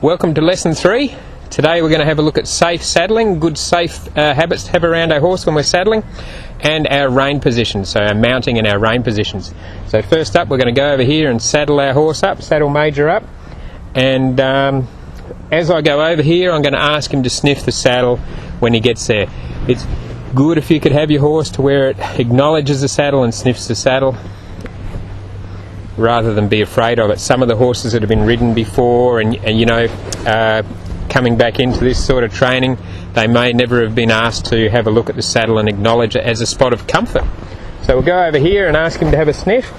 Welcome to lesson 3. Today we're going to have a look at safe saddling, good safe habits to have around our horse when we're saddling, and our rein positions, so our mounting and our rein positions. So first up, we're going to go over here and saddle our horse up, saddle Major up, and as I go over here I'm going to ask him to sniff the saddle when he gets there. It's good if you could have your horse to where it acknowledges the saddle and sniffs the saddle, rather than be afraid of it. Some of the horses that have been ridden before and you know, coming back into this sort of training, they may never have been asked to have a look at the saddle and acknowledge it as a spot of comfort. So we'll go over here and ask him to have a sniff.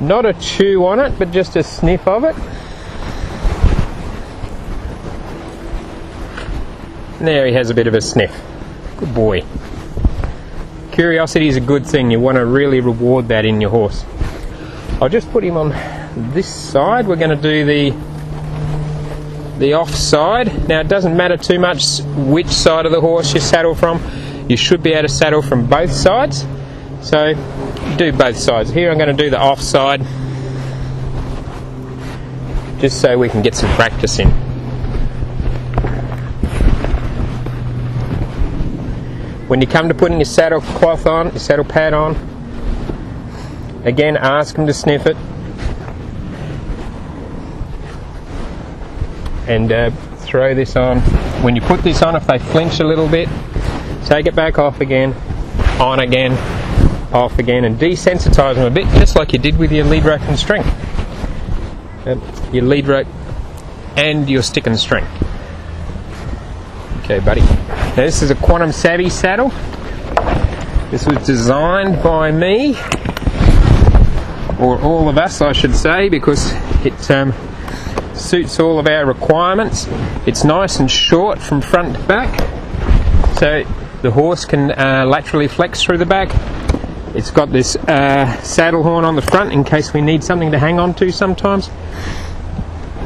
Not a chew on it, but just a sniff of it. And there he has a bit of a sniff. Good boy. Curiosity is a good thing. You want to really reward that in your horse. I'll just put him on this side. We're going to do the off side. Now it doesn't matter too much which side of the horse you saddle from. You should be able to saddle from both sides. So do both sides. Here I'm going to do the off side, just so we can get some practice in. When you come to putting your saddle cloth on, your saddle pad on, again, ask them to sniff it, and throw this on. When you put this on, if they flinch a little bit, take it back off again, on again, off again, and desensitize them a bit, just like you did with your lead rope and string. Your lead rope and your stick and string. Okay, buddy. Now this is a Quantum Savvy saddle. This was designed by me, or all of us I should say, because it suits all of our requirements. It's nice and short from front to back, so the horse can laterally flex through the back. It's got this saddle horn on the front in case we need something to hang on to sometimes,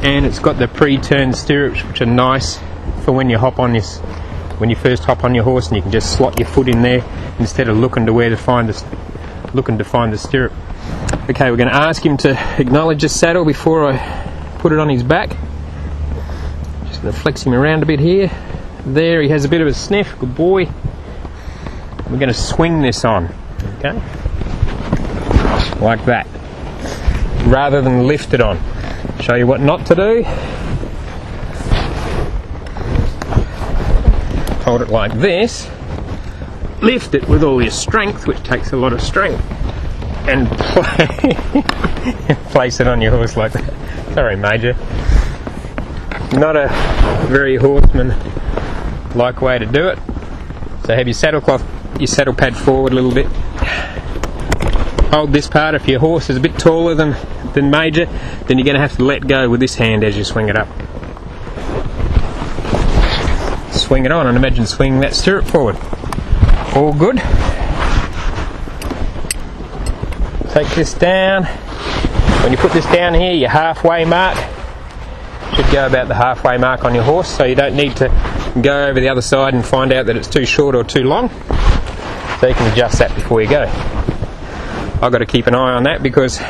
and it's got the pre-turned stirrups, which are nice for when you first hop on your horse, and you can just slot your foot in there instead of looking to find the stirrup. Okay, we're going to ask him to acknowledge the saddle before I put it on his back. Just going to flex him around a bit here. There, he has a bit of a sniff. Good boy. We're going to swing this on, okay? Like that, rather than lift it on. Show you what not to do. Hold it like this. Lift it with all your strength, which takes a lot of strength, and place it on your horse like that. Sorry, Major. Not a very horseman-like way to do it. So have your saddle cloth, your saddle pad forward a little bit. Hold this part. If your horse is a bit taller than Major, then you're going to have to let go with this hand as you swing it up. Swing it on, and imagine swinging that stirrup forward. All good. Take this down. When you put this down here, your halfway mark should go about the halfway mark on your horse, so you don't need to go over the other side and find out that it's too short or too long. So you can adjust that before you go. I've got to keep an eye on that because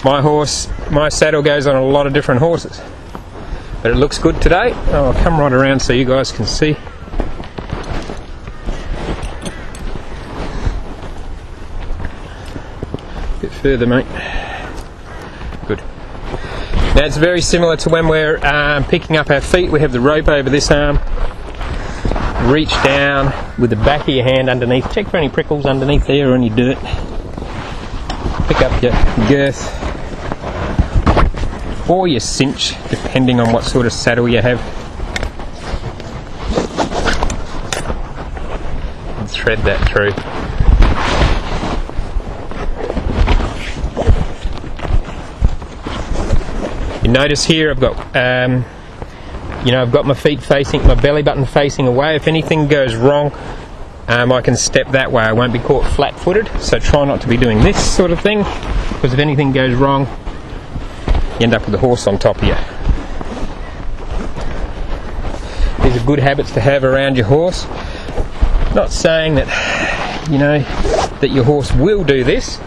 my saddle goes on a lot of different horses. But it looks good today. I'll come right around so you guys can see. A bit further, mate. Good. Now it's very similar to when we're picking up our feet. We have the rope over this arm. Reach down with the back of your hand underneath. Check for any prickles underneath there or any dirt. Pick up your girth or your cinch, depending on what sort of saddle you have, and thread that through. You notice here I've got I've got my feet facing, my belly button facing away. If anything goes wrong, I can step that way. I won't be caught flat-footed, so try not to be doing this sort of thing, because if anything goes wrong, you end up with a horse on top of you. These are good habits to have around your horse. Not saying that that your horse will do this.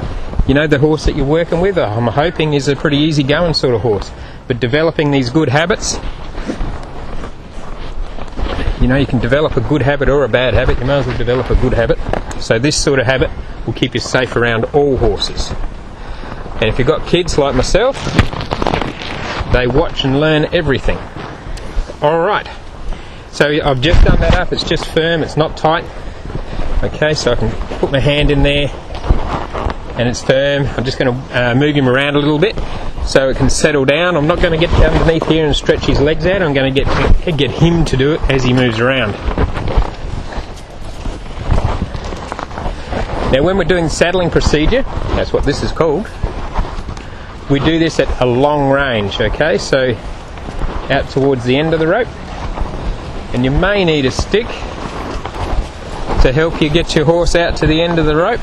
The horse that you're working with, I'm hoping, is a pretty easy going sort of horse. But developing these good habits you know, you can develop a good habit or a bad habit. You might as well develop a good habit. So this sort of habit will keep you safe around all horses. And if you've got kids like myself, they watch and learn everything. Alright, so I've just done that up. It's just firm, it's not tight. Okay, so I can put my hand in there and it's firm. I'm just going to move him around a little bit so it can settle down. I'm not going to get underneath here and stretch his legs out. I'm going to get him to do it as he moves around. Now when we're doing the saddling procedure, that's what this is called, we do this at a long range, okay, so out towards the end of the rope, and you may need a stick to help you get your horse out to the end of the rope.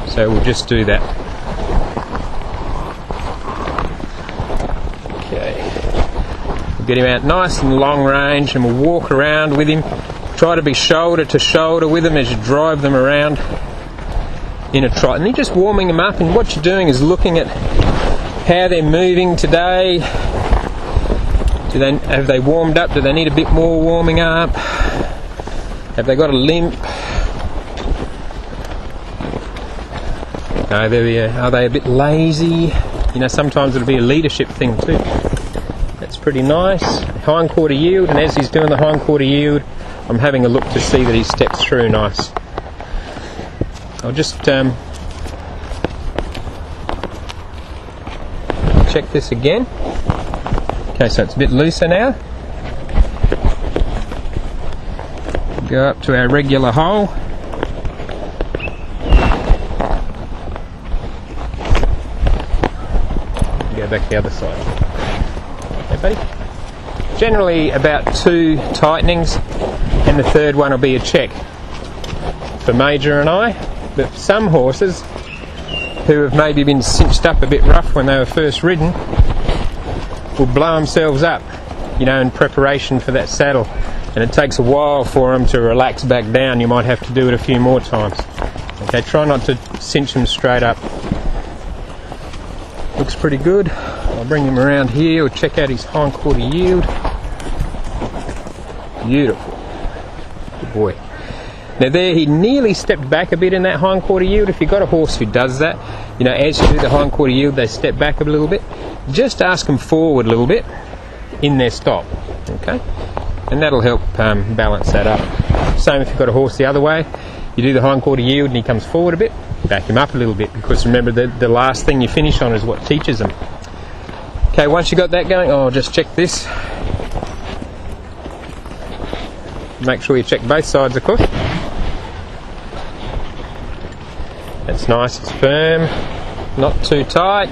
So we'll just do that. Okay, we'll get him out nice and long range and we'll walk around with him. Try to be shoulder to shoulder with them as you drive them around in a trot. And you're just warming them up, and what you're doing is looking at how they're moving today. Have they warmed up? Do they need a bit more warming up? Have they got a limp? Are they a bit lazy? You know, sometimes it'll be a leadership thing too. That's pretty nice. Hind quarter yield, and as he's doing the hind quarter yield, I'm having a look to see that he steps through nice. I'll just check this again. Okay, so it's a bit looser now. Go up to our regular hole. Go back the other side. Okay, buddy? Generally about 2 tightenings, and the third one will be a check for Major and I. But some horses who have maybe been cinched up a bit rough when they were first ridden will blow themselves up, you know, in preparation for that saddle, and it takes a while for them to relax back down. You might have to do it a few more times. Okay, try not to cinch them straight up. Looks pretty good. I'll bring him around here. We'll check out his hind quarter yield. Beautiful. Good boy. Now there, he nearly stepped back a bit in that hind quarter yield. If you've got a horse who does that, you know, as you do the hind quarter yield, they step back a little bit. Just ask them forward a little bit in their stop, okay? And that'll help balance that up. Same if you've got a horse the other way. You do the hind quarter yield and he comes forward a bit, back him up a little bit, because remember the last thing you finish on is what teaches them. Okay, once you got that going, oh, just check this. Make sure you check both sides, of course. That's nice, it's firm, not too tight.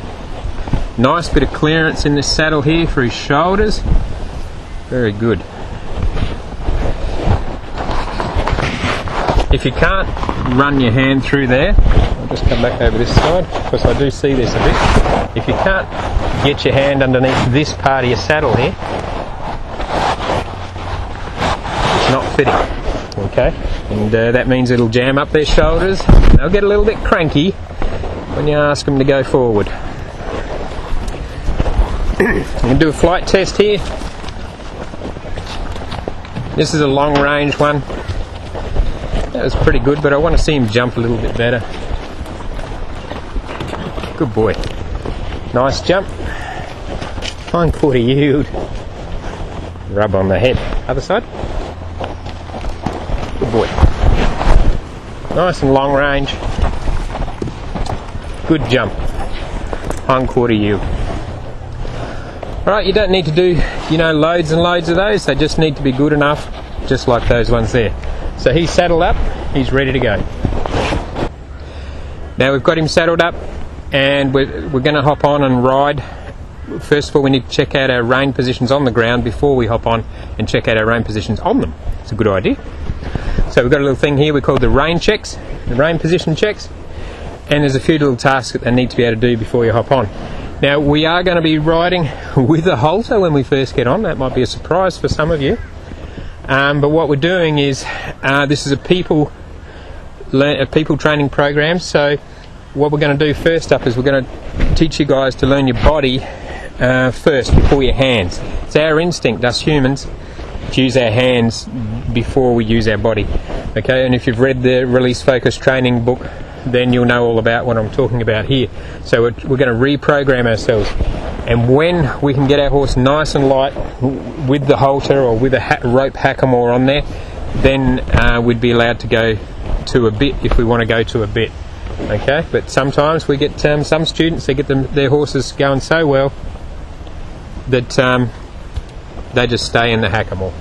Nice bit of clearance in this saddle here for his shoulders. Very good. If you can't run your hand through there, I'll just come back over this side because I do see this a bit. If you can't get your hand underneath this part of your saddle here, it's not fitting, okay? And that means it'll jam up their shoulders. They'll get a little bit cranky when you ask them to go forward. I'm going to do a flight test here. This is a long range one. That was pretty good, but I want to see him jump a little bit better. Good boy. Nice jump. Hind quarter yield. Rub on the head. Other side. Good boy. Nice and long range. Good jump. Hind quarter yield. Alright, you don't need to do, you know, loads and loads of those. They just need to be good enough, just like those ones there. So he's saddled up, he's ready to go. Now we've got him saddled up and we're going to hop on and ride. First of all, we need to check out our rein positions on the ground before we hop on and check out our rein positions on them. It's a good idea. So we've got a little thing here we call the rein checks, the rein position checks, and there's a few little tasks that they need to be able to do before you hop on. Now we are going to be riding with a halter when we first get on. That might be a surprise for some of you. But what we're doing is, this is a people training program. So what we're going to do first up is we're going to teach you guys to learn your body first before your hands. It's our instinct, us humans, to use our hands before we use our body. Okay, and if you've read the Release Focus training book, then you'll know all about what I'm talking about here. So we're going to reprogram ourselves, and when we can get our horse nice and light with the halter or with a rope hackamore on there, then we'd be allowed to go to a bit if we want to go to a bit. Okay, but sometimes we get some students, they get their horses going so well that they just stay in the hackamore.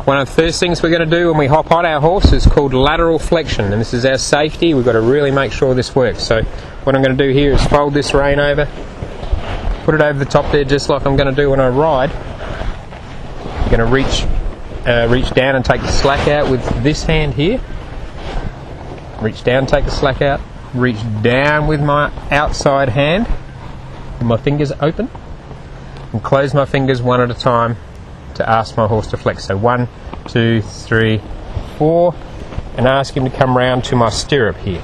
One of the first things we're going to do when we hop on our horse is called lateral flexion, and this is our safety. We've got to really make sure this works. So what I'm going to do here is fold this rein over, put it over the top there just like I'm going to do when I ride. I'm going to reach down and take the slack out with this hand here. Reach down, take the slack out, reach down with my outside hand, with my fingers open, and close my fingers one at a time to ask my horse to flex. So 1, 2, 3, 4, and ask him to come round to my stirrup here.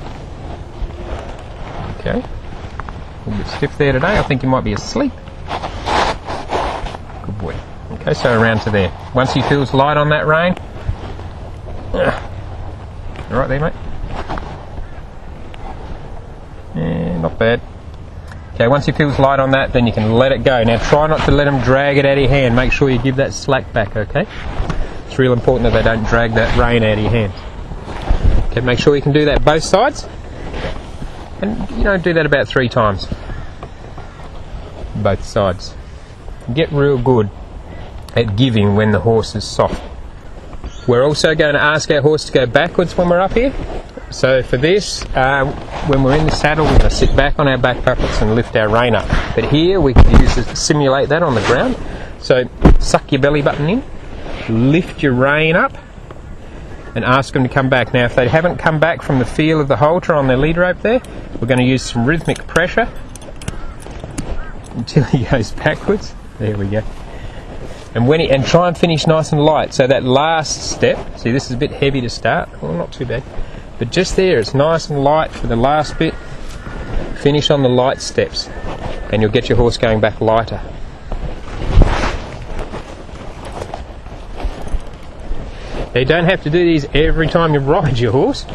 Okay, a little bit stiff there today. I think he might be asleep. Good boy. Okay, so around to there. Once he feels light on that rein, all right there, mate. Yeah, not bad. Okay, once he feels light on that, then you can let it go. Now try not to let him drag it out of your hand. Make sure you give that slack back, okay? It's real important that they don't drag that rein out of your hand. Okay, make sure you can do that both sides. And do that about 3 times. Both sides. Get real good at giving when the horse is soft. We're also going to ask our horse to go backwards when we're up here. So for this, when we're in the saddle, we're going to sit back on our back buckets and lift our rein up. But here we can use this to simulate that on the ground. So suck your belly button in, lift your rein up, and ask them to come back. Now if they haven't come back from the feel of the halter on their lead rope there, we're going to use some rhythmic pressure until he goes backwards. There we go. And try and finish nice and light. So that last step, see this is a bit heavy to start, well not too bad. But just there, it's nice and light for the last bit. Finish on the light steps, and you'll get your horse going back lighter. Now, you don't have to do these every time you ride your horse,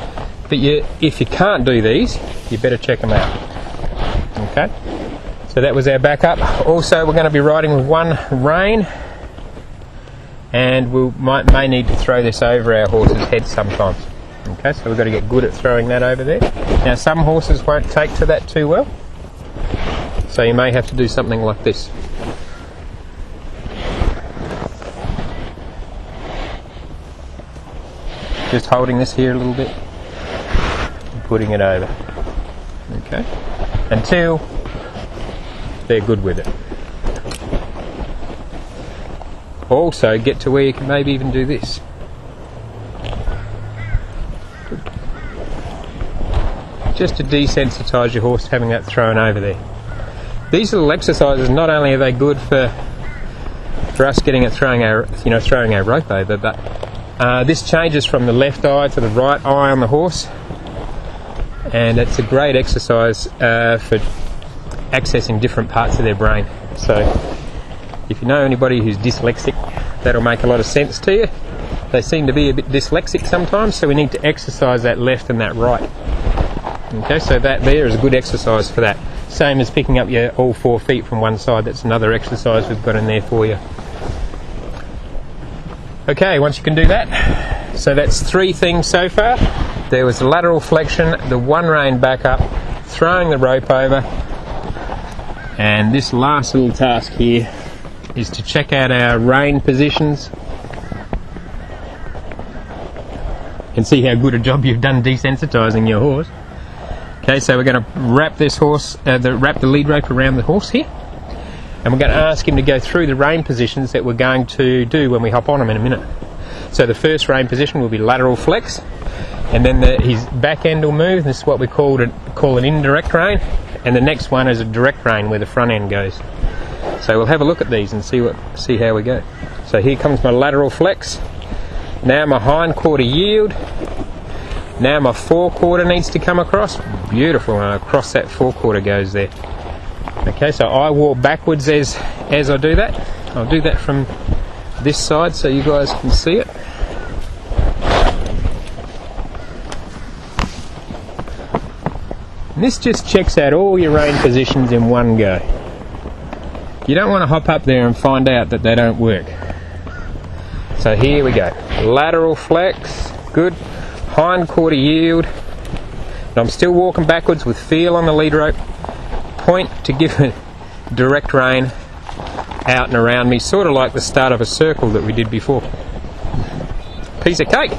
but if you can't do these, you better check them out. Okay? So that was our backup. Also, we're going to be riding with one rein, and we may need to throw this over our horse's head sometimes. Okay, so we've got to get good at throwing that over there. Now some horses won't take to that too well, so you may have to do something like this. Just holding this here a little bit and putting it over. Okay, until they're good with it. Also get to where you can maybe even do this. Just to desensitise your horse to having that thrown over there. These little exercises, not only are they good for us getting it throwing our rope over, but this changes from the left eye to the right eye on the horse, and it's a great exercise for accessing different parts of their brain. So if you know anybody who's dyslexic, that'll make a lot of sense to you. They seem to be a bit dyslexic sometimes, so we need to exercise that left and that right. Okay, so that there is a good exercise for that. Same as picking up your all 4 feet from one side. That's another exercise we've got in there for you. Okay, once you can do that, so that's 3 things so far. There was the lateral flexion, the one rein back up, throwing the rope over, and this last little task here is to check out our rein positions and see how good a job you've done desensitising your horse. Okay, so we're going to wrap this horse, wrap the lead rope around the horse here, and we're going to ask him to go through the rein positions that we're going to do when we hop on him in a minute. So the first rein position will be lateral flex, and then his back end will move. This is what we call an indirect rein, and the next one is a direct rein where the front end goes. So we'll have a look at these and see how we go. So here comes my lateral flex. Now my hind quarter yield. Now my forequarter needs to come across. Beautiful, and across that forequarter goes there. Okay, so I walk backwards as I do that. I'll do that from this side so you guys can see it. And this just checks out all your rein positions in one go. You don't want to hop up there and find out that they don't work. So here we go. Lateral flex, good. Hind quarter yield. And I'm still walking backwards with feel on the lead rope. Point to give it direct rein out and around me, sort of like the start of a circle that we did before. Piece of cake.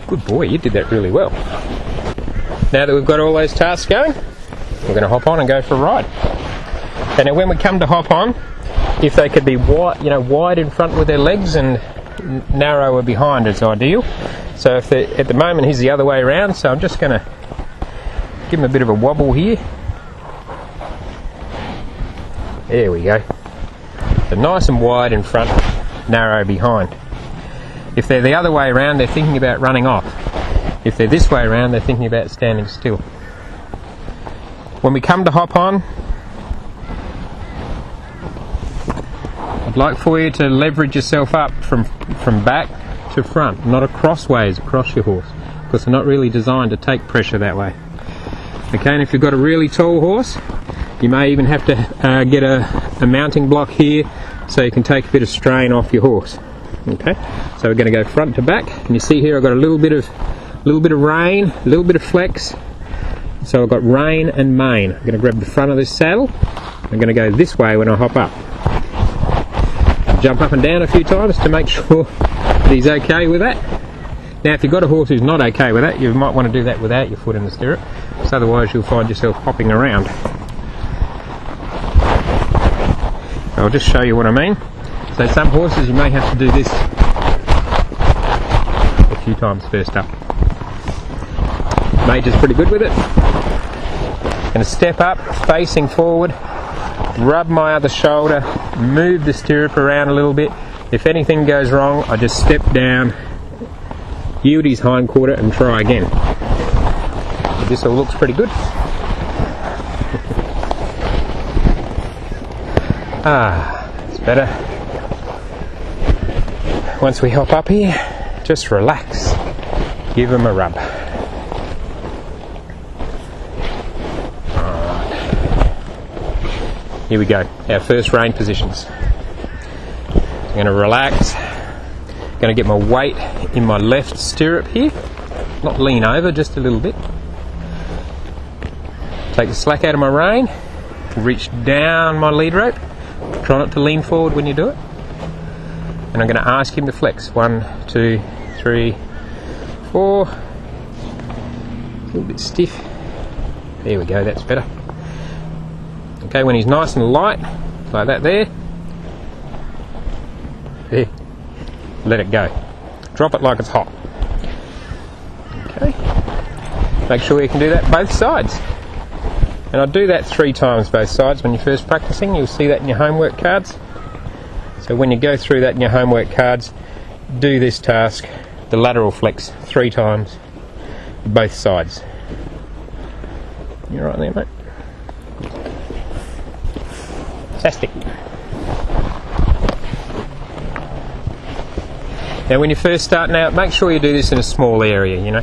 Good boy, you did that really well. Now that we've got all those tasks going, we're going to hop on and go for a ride. And now when we come to hop on, if they could be wide in front with their legs and narrower behind, it's ideal. So if at the moment he's the other way around, so I'm just going to give him a bit of a wobble here. There we go. So nice and wide in front, narrow behind. If they're the other way around, they're thinking about running off. If they're this way around, they're thinking about standing still. When we come to hop on, I'd like for you to leverage yourself up from back to front, not crossways across your horse, because they're not really designed to take pressure that way. Okay, and if you've got a really tall horse, you may even have to get a mounting block here so you can take a bit of strain off your horse. Okay, so we're going to go front to back, and you see here I've got a little bit of rein, a little bit of flex. So I've got rein and mane. I'm going to grab the front of this saddle. I'm going to go this way when I hop up. Jump up and down a few times to make sure that he's okay with that. Now if you've got a horse who's not okay with that, you might want to do that without your foot in the stirrup, because otherwise you'll find yourself hopping around. I'll just show you what I mean. So some horses you may have to do this a few times first up. Major's pretty good with it. Going to step up, facing forward, rub my other shoulder, move the stirrup around a little bit. If anything goes wrong, I just step down, yield his hind quarter and try again. But this all looks pretty good. It's better. Once we hop up here, just relax, give him a rub. Here we go, our first rein positions. I'm going to relax, going to get my weight in my left stirrup here, not lean over, just a little bit. Take the slack out of my rein, reach down my lead rope, try not to lean forward when you do it. And I'm going to ask him to flex. 1, 2, 3, 4. A little bit stiff. There we go, that's better. Okay, when he's nice and light, like that there, let it go. Drop it like it's hot. Okay, make sure you can do that both sides. And I do that 3 times both sides when you're first practicing. You'll see that in your homework cards. So when you go through that in your homework cards, do this task, the lateral flex, 3 times, both sides. You're right there, mate. Fantastic. Now when you're first starting out, make sure you do this in a small area, you know.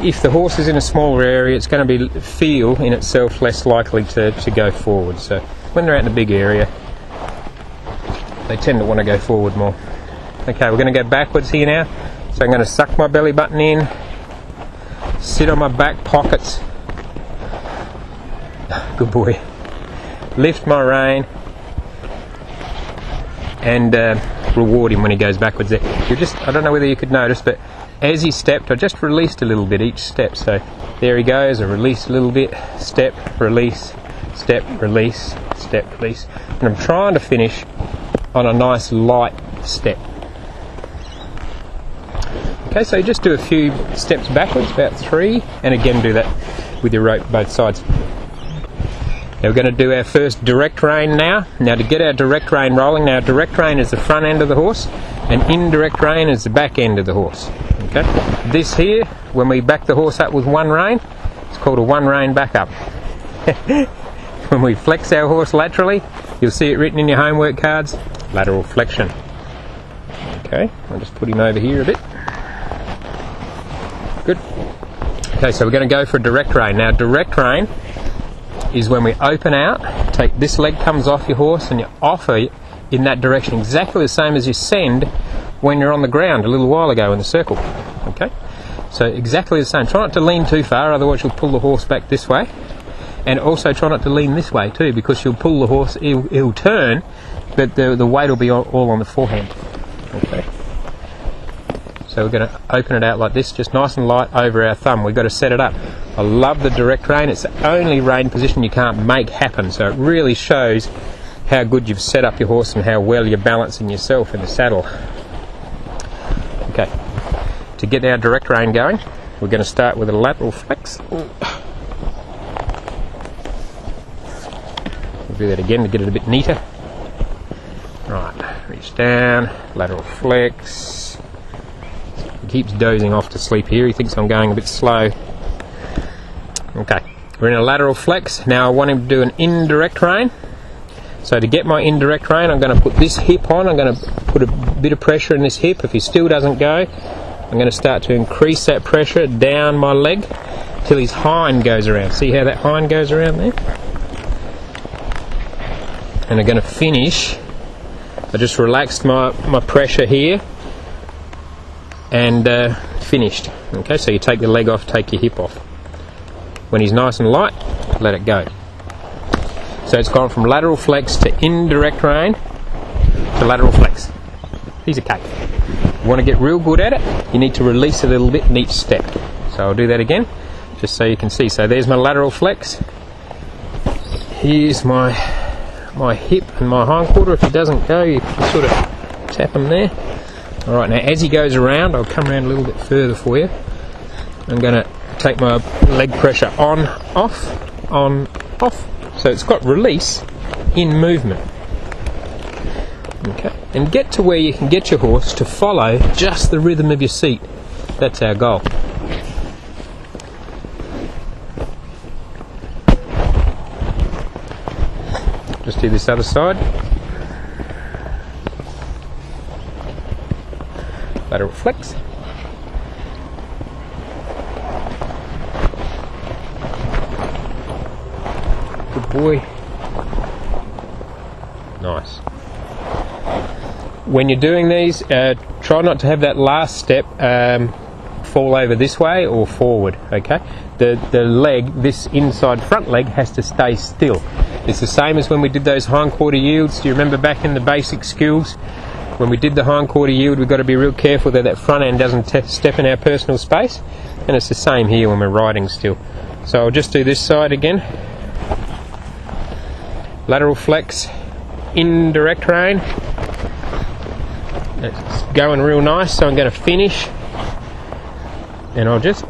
If the horse is in a smaller area, it's going to feel in itself less likely to go forward. So when they're out in a big area, they tend to want to go forward more. Okay, we're going to go backwards here now. So I'm going to suck my belly button in, sit on my back pockets. Good boy. Lift my rein and reward him when he goes backwards there. I don't know whether you could notice, but as he stepped, I just released a little bit each step. So there he goes, I release a little bit, step, release, step, release, step, release. And I'm trying to finish on a nice light step. Okay, so just do a few steps backwards, about 3, and again do that with your rope both sides. Now we're going to do our first direct rein now. Now to get our direct rein rolling, now direct rein is the front end of the horse and indirect rein is the back end of the horse. Okay, this here, when we back the horse up with one rein, It's called a one rein backup. When we flex our horse laterally, you'll see it written in your homework cards, lateral flexion. Okay, I'll just put him over here a bit. Good. Okay, so we're going to go for a direct rein. Now, direct rein is when we open out, take this leg comes off your horse and you offer in that direction, exactly the same as you send when you're on the ground a little while ago in the circle. Okay, so exactly the same. Try not to lean too far, otherwise you'll pull the horse back this way. And also try not to lean this way too, because you'll pull the horse, he'll turn, but the weight will be all on the forehand. Okay. So we're going to open it out like this, just nice and light over our thumb. We've got to set it up. I love the direct rein. It's the only rein position you can't make happen, so it really shows how good you've set up your horse and how well you're balancing yourself in the saddle. Okay, to get our direct rein going, we're going to start with a lateral flex. We'll do that again to get it a bit neater. Right, reach down, lateral flex. He keeps dozing off to sleep here. He thinks I'm going a bit slow. Okay, we're in a lateral flex. Now I want him to do an indirect rein. So to get my indirect rein, I'm going to put this hip on. I'm going to put a bit of pressure in this hip. If he still doesn't go, I'm going to start to increase that pressure down my leg till his hind goes around. See how that hind goes around there? And I'm going to finish. I just relaxed my pressure here and finished. Okay, so you take the leg off, take your hip off. When he's nice and light, let it go. So it's gone from lateral flex to indirect rein to lateral flex. Piece of cake. You want to get real good at it, you need to release a little bit in each step. So I'll do that again, just so you can see. So there's my lateral flex. Here's my hip and my hindquarter. If he doesn't go, you can sort of tap him there. Alright, now as he goes around, I'll come around a little bit further for you. I'm going to take my leg pressure on, off, on, off. So it's got release in movement. Okay, and get to where you can get your horse to follow just the rhythm of your seat. That's our goal. Just do this other side. Lateral flex. Good boy. Nice. When you're doing these, try not to have that last step fall over this way or forward, okay? The leg, this inside front leg, has to stay still. It's the same as when we did those hindquarter yields. Do you remember back in the basic skills? When we did the hindquarter yield, we've got to be real careful that that front end doesn't step in our personal space. And it's the same here when we're riding still. So I'll just do this side again. Lateral flex, indirect rein. It's going real nice, so I'm going to finish. And I'll just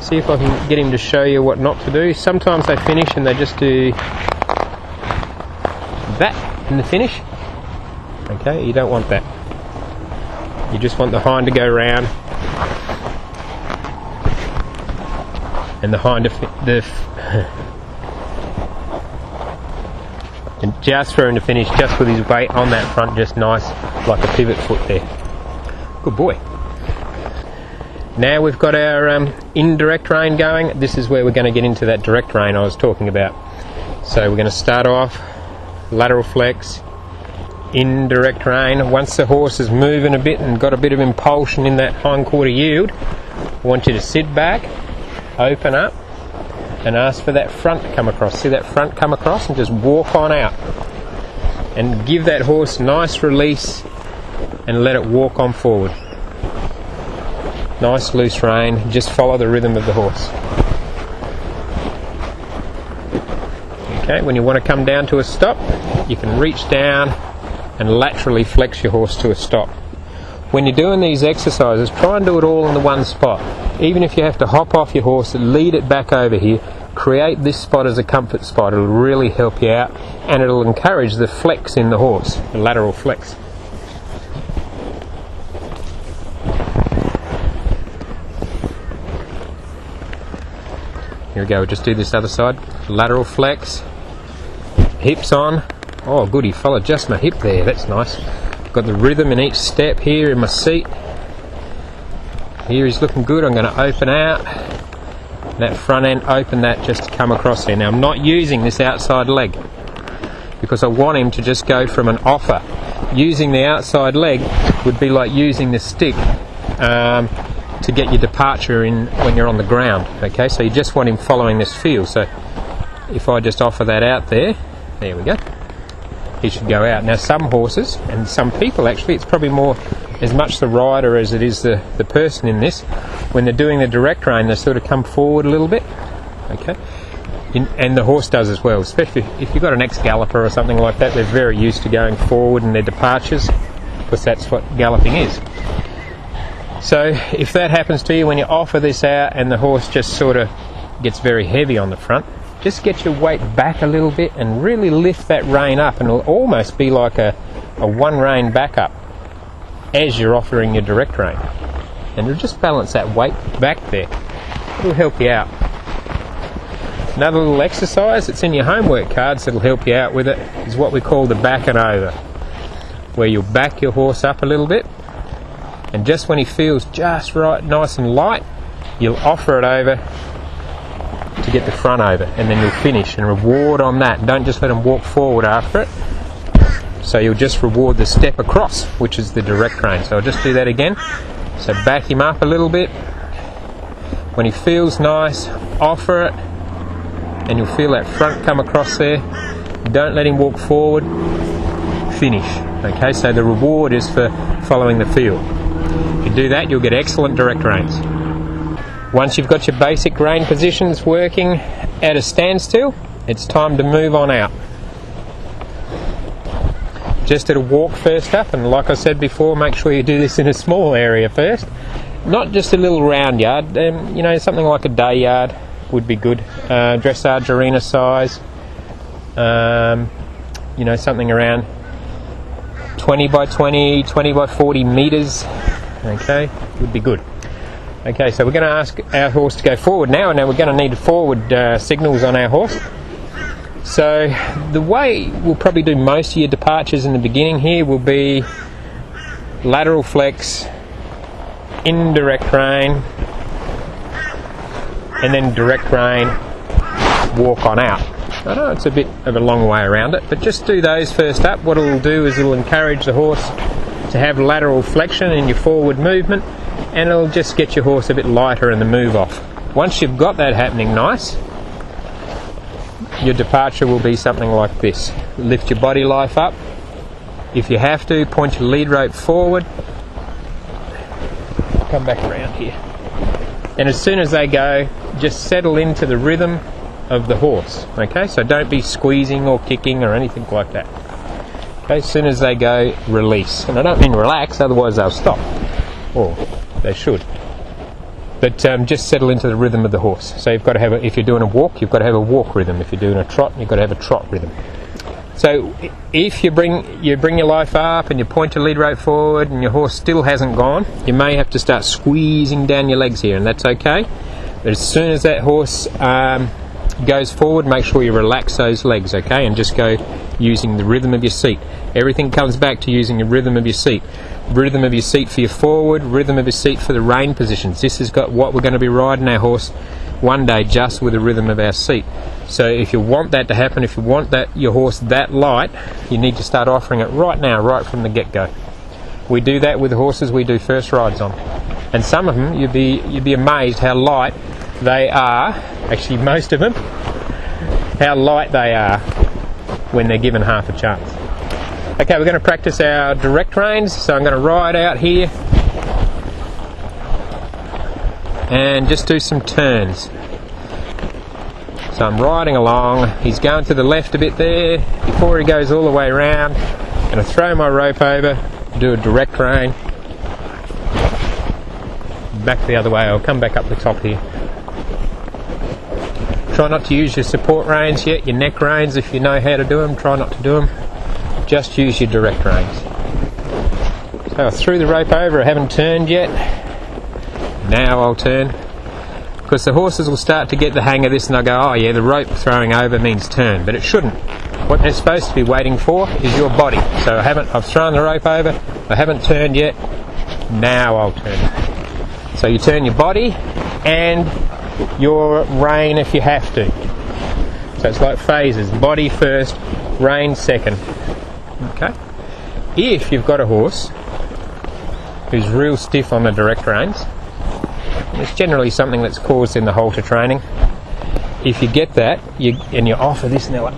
see if I can get him to show you what not to do. Sometimes they finish and they just do that in the finish. Okay, you don't want that. You just want the hind to go round and the hind to and just for him to finish just with his weight on that front, just nice, like a pivot foot there. Good boy. Now we've got our indirect rein going. This is where we're going to get into that direct rein I was talking about. So we're going to start off lateral flex, indirect rein. Once the horse is moving a bit and got a bit of impulsion in that hindquarter yield, I want you to sit back, open up, and ask for that front to come across. See that front come across, and just walk on out. And give that horse nice release and let it walk on forward. Nice loose rein, just follow the rhythm of the horse. Okay, when you want to come down to a stop, you can reach down and laterally flex your horse to a stop. When you're doing these exercises, try and do it all in the one spot. Even if you have to hop off your horse and lead it back over here, create this spot as a comfort spot. It'll really help you out, and it'll encourage the flex in the horse, the lateral flex. Here we go, we'll just do this other side. Lateral flex, hips on. Oh good, he followed just my hip there, that's nice. Got the rhythm in each step here in my seat. Here he's looking good. I'm going to open out. That front end, open that just to come across there. Now I'm not using this outside leg because I want him to just go from an offer. Using the outside leg would be like using the stick to get your departure in when you're on the ground. Okay, so you just want him following this feel. So if I just offer that out there we go. He should go out. Now some horses and some people actually, it's probably more as much the rider as it is the person in this. When they're doing the direct rein, they sort of come forward a little bit. Okay, and the horse does as well, especially if you've got an ex-galloper or something like that. They're very used to going forward in their departures because that's what galloping is. So if that happens to you when you offer this out and the horse just sort of gets very heavy on the front, just get your weight back a little bit and really lift that rein up, and it'll almost be like a one rein back up as you're offering your direct rein, and it'll just balance that weight back there. It'll help you out. Another little exercise that's in your homework cards that'll help you out with it is what we call the back and over, where you'll back your horse up a little bit, and just when he feels just right, nice and light, you'll offer it over to get the front over, and then you'll finish and reward on that. Don't just let him walk forward after it. So you'll just reward the step across, which is the direct rein. So I'll just do that again. So back him up a little bit. When he feels nice, offer it, and you'll feel that front come across there. Don't let him walk forward. Finish. Okay, so the reward is for following the feel. If you do that, you'll get excellent direct reins. Once you've got your basic rein positions working at a standstill, it's time to move on out. Just at a walk first up, and like I said before, make sure you do this in a small area first, not just a little round yard. You know, something like a day yard would be good. Dressage arena size, you know, something around 20 by 20, 20 by 40 meters. Okay, would be good. Okay, so we're going to ask our horse to go forward now, and now we're going to need forward signals on our horse. So the way we'll probably do most of your departures in the beginning here will be lateral flex, indirect rein, and then direct rein, walk on out. I know it's a bit of a long way around it, but just do those first up. What it'll do is it'll encourage the horse to have lateral flexion in your forward movement, and it'll just get your horse a bit lighter in the move off. Once you've got that happening nice, your departure will be something like this. Lift your body life up. If you have to, point your lead rope forward. Come back around here. And as soon as they go, just settle into the rhythm of the horse. Okay, so don't be squeezing or kicking or anything like that. Okay, as soon as they go, release. And I don't mean relax, otherwise they'll stop. Or they should. But just settle into the rhythm of the horse. So you've got to have if you're doing a walk, you've got to have a walk rhythm. If you're doing a trot, you've got to have a trot rhythm. So if you bring your life up and you point your lead rope forward and your horse still hasn't gone, you may have to start squeezing down your legs here, and that's okay. But as soon as that horse goes forward, make sure you relax those legs, okay, and just go using the rhythm of your seat. Everything comes back to using the rhythm of your seat. Rhythm of your seat for your forward, rhythm of your seat for the rein positions. This has got what we're going to be riding our horse one day, just with the rhythm of our seat. So if you want that to happen, if you want your horse that light, you need to start offering it right now, right from the get-go. We do that with the horses we do first rides on, and some of them you'd be amazed how light they are. Actually, most of them, how light they are when they're given half a chance. Okay, we're going to practice our direct reins, so I'm going to ride out here and just do some turns. So I'm riding along, he's going to the left a bit there. Before he goes all the way around, I'm going to throw my rope over, do a direct rein, back the other way. I'll come back up the top here. Try not to use your support reins yet, your neck reins, if you know how to do them, try not to do them. Just use your direct reins. So I threw the rope over, I haven't turned yet. Now I'll turn. because the horses will start to get the hang of this and they'll go, oh yeah, the rope throwing over means turn, but it shouldn't. What they're supposed to be waiting for is your body. So I've thrown the rope over, I haven't turned yet, now I'll turn. So you turn your body and your rein if you have to. So it's like phases, body first, rein second. Okay. If you've got a horse who's real stiff on the direct reins, it's generally something that's caused in the halter training. If you get that, and you offer this and they're like,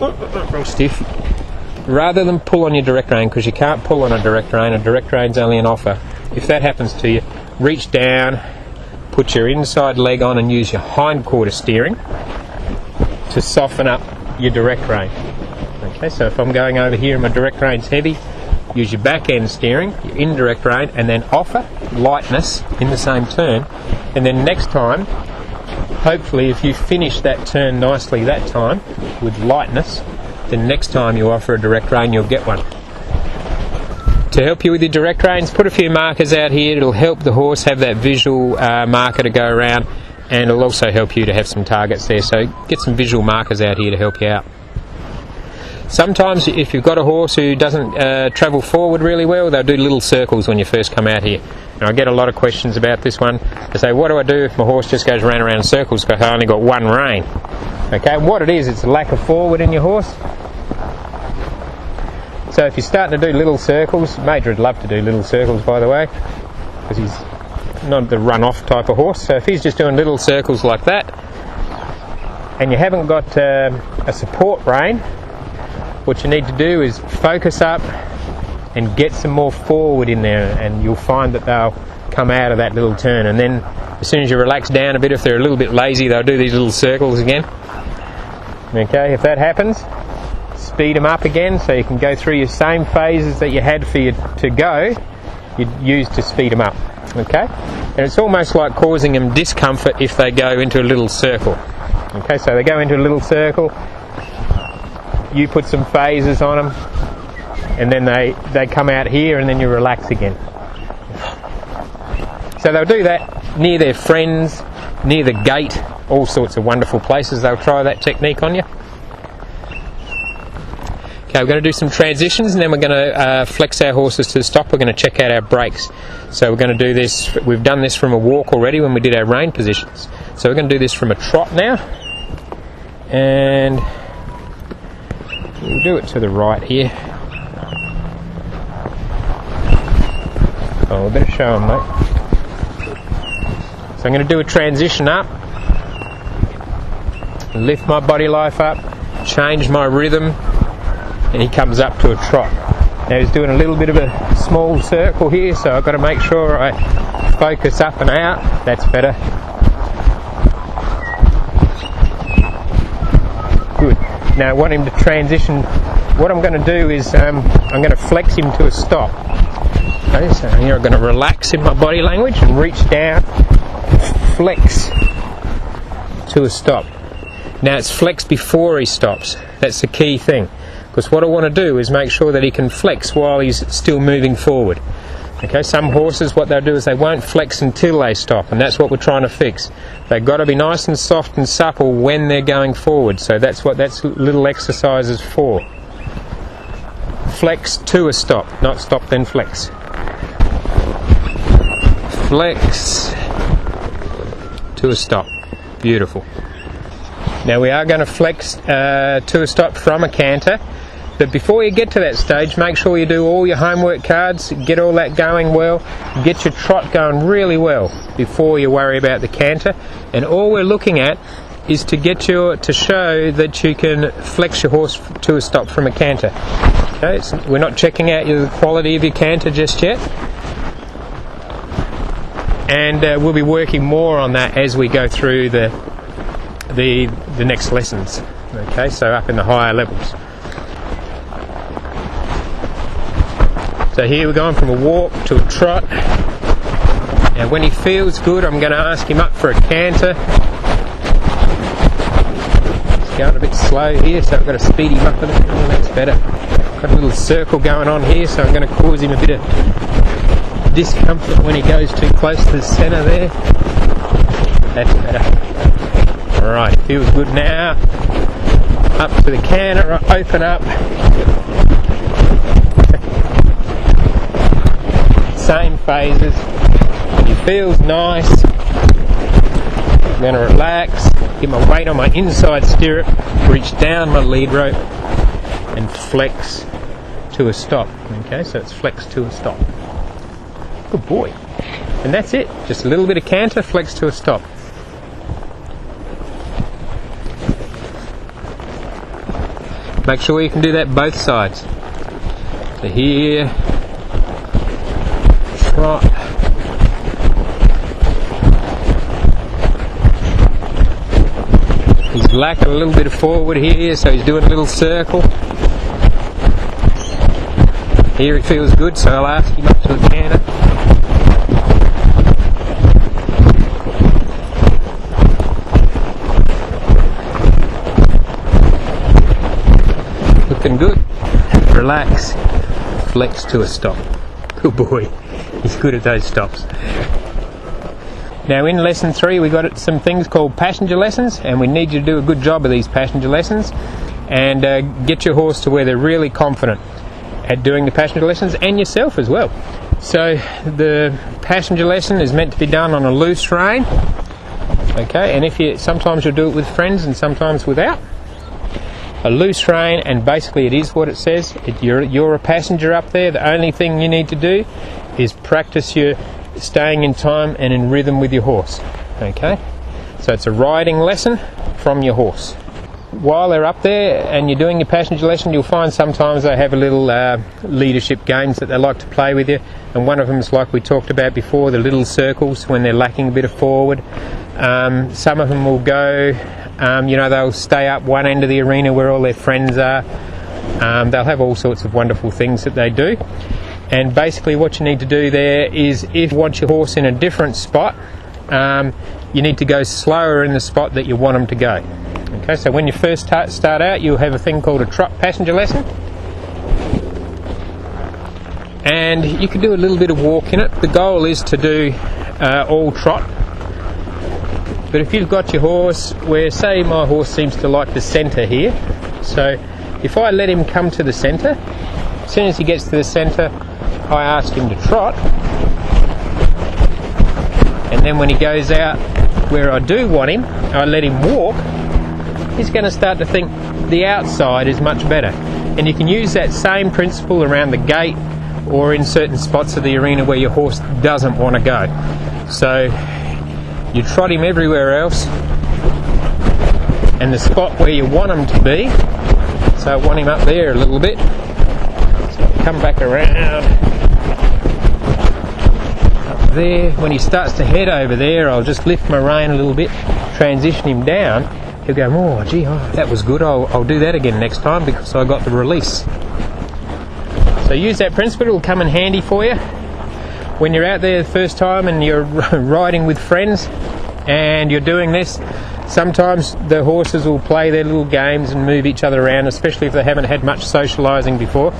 real stiff, rather than pull on your direct rein, because you can't pull on a direct reign's only an offer. If that happens to you, reach down, put your inside leg on and use your hind quarter steering to soften up your direct rein. Okay, so if I'm going over here and my direct rein's heavy, use your back end steering, your indirect rein, and then offer lightness in the same turn. And then next time, hopefully if you finish that turn nicely that time with lightness, then next time you offer a direct rein, you'll get one. To help you with your direct reins, put a few markers out here. It'll help the horse have that visual marker to go around, and it'll also help you to have some targets there. So get some visual markers out here to help you out. Sometimes if you've got a horse who doesn't travel forward really well, they'll do little circles when you first come out here. And I get a lot of questions about this one. They say, what do I do if my horse just goes round and round in circles because I only got one rein? Okay, what it is, it's a lack of forward in your horse. So if you're starting to do little circles, Major would love to do little circles, by the way, because he's not the run-off type of horse. So if he's just doing little circles like that, and you haven't got a support rein, what you need to do is focus up and get some more forward in there, and you'll find that they'll come out of that little turn. And then as soon as you relax down a bit, if they're a little bit lazy, they'll do these little circles again. Okay, if that happens, speed them up again so you can go through your same phases that you had for you to go, you'd use to speed them up. Okay, and it's almost like causing them discomfort if they go into a little circle. Okay, so they go into a little circle, you put some phases on them, and then they come out here, and then you relax again. So they'll do that near their friends, near the gate, all sorts of wonderful places they'll try that technique on you. Okay, we're going to do some transitions, and then we're going to flex our horses to the stop. We're going to check out our brakes. So we're going to do this, we've done this from a walk already when we did our rein positions. So we're going to do this from a trot now, and we'll do it to the right here. Oh, we better show them, mate. So I'm going to do a transition up, lift my body life up, change my rhythm, and he comes up to a trot. Now he's doing a little bit of a small circle here, so I've got to make sure I focus up and out. That's better. Good. Now I want him to transition. What I'm going to do is I'm going to flex him to a stop. Okay, so here I'm going to relax in my body language and reach down, flex to a stop. Now it's flex before he stops. That's the key thing, because what I want to do is make sure that he can flex while he's still moving forward. Okay, some horses, what they'll do is they won't flex until they stop, and that's what we're trying to fix. They've got to be nice and soft and supple when they're going forward. So that's what that little exercise is for. Flex to a stop, not stop then flex. Flex to a stop. Beautiful. Now we are going to flex to a stop from a canter, but before you get to that stage, make sure you do all your homework cards, get all that going well, get your trot going really well before you worry about the canter. And all we're looking at is to get you to show that you can flex your horse to a stop from a canter. Okay, so we're not checking out the quality of your canter just yet, and we'll be working more on that as we go through the next lessons. Okay, so up in the higher levels. So here we're going from a walk to a trot. Now when he feels good, I'm going to ask him up for a canter. He's going a bit slow here, so I've got to speed him up a little. Oh, that's better. Got a little circle going on here, so I'm going to cause him a bit of discomfort when he goes too close to the centre there. That's better. Alright, feels good now. Up to the canter, open up. Same phases. It feels nice. I'm going to relax, get my weight on my inside stirrup, reach down my lead rope and flex to a stop. Okay, so it's flex to a stop. Good boy. And that's it. Just a little bit of canter, flex to a stop. Make sure you can do that both sides. So here, trot. He's lacking a little bit of forward here, so he's doing a little circle. Here it feels good, so I'll ask him up to a canter. Looking good. Relax. Flex to a stop. Good boy. He's good at those stops. Now in lesson 3 we got some things called passenger lessons, and we need you to do a good job of these passenger lessons and get your horse to where they're really confident at doing the passenger lessons, and yourself as well. So the passenger lesson is meant to be done on a loose rein, okay, and sometimes you'll do it with friends and sometimes without. A loose rein, and basically it is what it says. You're a passenger up there. The only thing you need to do is practice your staying in time and in rhythm with your horse. Okay, so it's a riding lesson from your horse. While they're up there and you're doing your passenger lesson, you'll find sometimes they have a little leadership games that they like to play with you, and one of them is like we talked about before, the little circles when they're lacking a bit of forward. Some of them will go, they'll stay up one end of the arena where all their friends are. They'll have all sorts of wonderful things that they do. And basically what you need to do there is, if you want your horse in a different spot, you need to go slower in the spot that you want them to go. Okay, so when you first start out, you'll have a thing called a trot passenger lesson. And you can do a little bit of walk in it. The goal is to do all trot. But if you've got your horse where, say my horse seems to like the centre here, so if I let him come to the centre, as soon as he gets to the centre, I ask him to trot, and then when he goes out where I do want him, I let him walk. He's going to start to think the outside is much better. And you can use that same principle around the gate or in certain spots of the arena where your horse doesn't want to go. So you trot him everywhere else, and the spot where you want him to be, so I want him up there a little bit, so come back around up there. When he starts to head over there, I'll just lift my rein a little bit, transition him down. He'll go, oh gee, that was good, I'll do that again next time because I got the release. So use that principle, it'll come in handy for you when you're out there the first time and you're riding with friends and you're doing this. Sometimes the horses will play their little games and move each other around, especially if they haven't had much socialising before.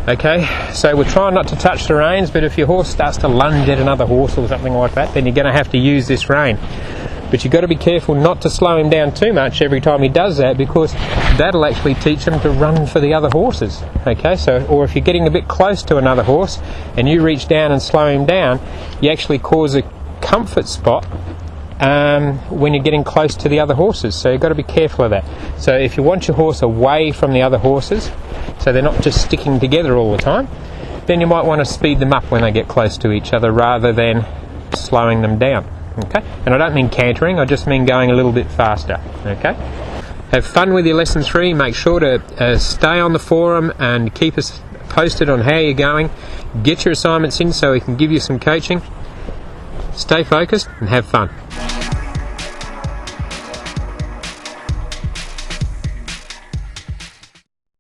Okay, so we're trying not to touch the reins, but if your horse starts to lunge at another horse or something like that, then you're going to have to use this rein. But you've got to be careful not to slow him down too much every time he does that, because that'll actually teach him to run for the other horses. Okay, so, or if you're getting a bit close to another horse and you reach down and slow him down, you actually cause a comfort spot when you're getting close to the other horses. So you've got to be careful of that. So if you want your horse away from the other horses, so they're not just sticking together all the time, then you might want to speed them up when they get close to each other rather than slowing them down. Okay, and I don't mean cantering, I just mean going a little bit faster. Okay, have fun with your lesson 3. Make sure to stay on the forum and keep us posted on how you're going. Get your assignments in so we can give you some coaching. Stay focused and have fun.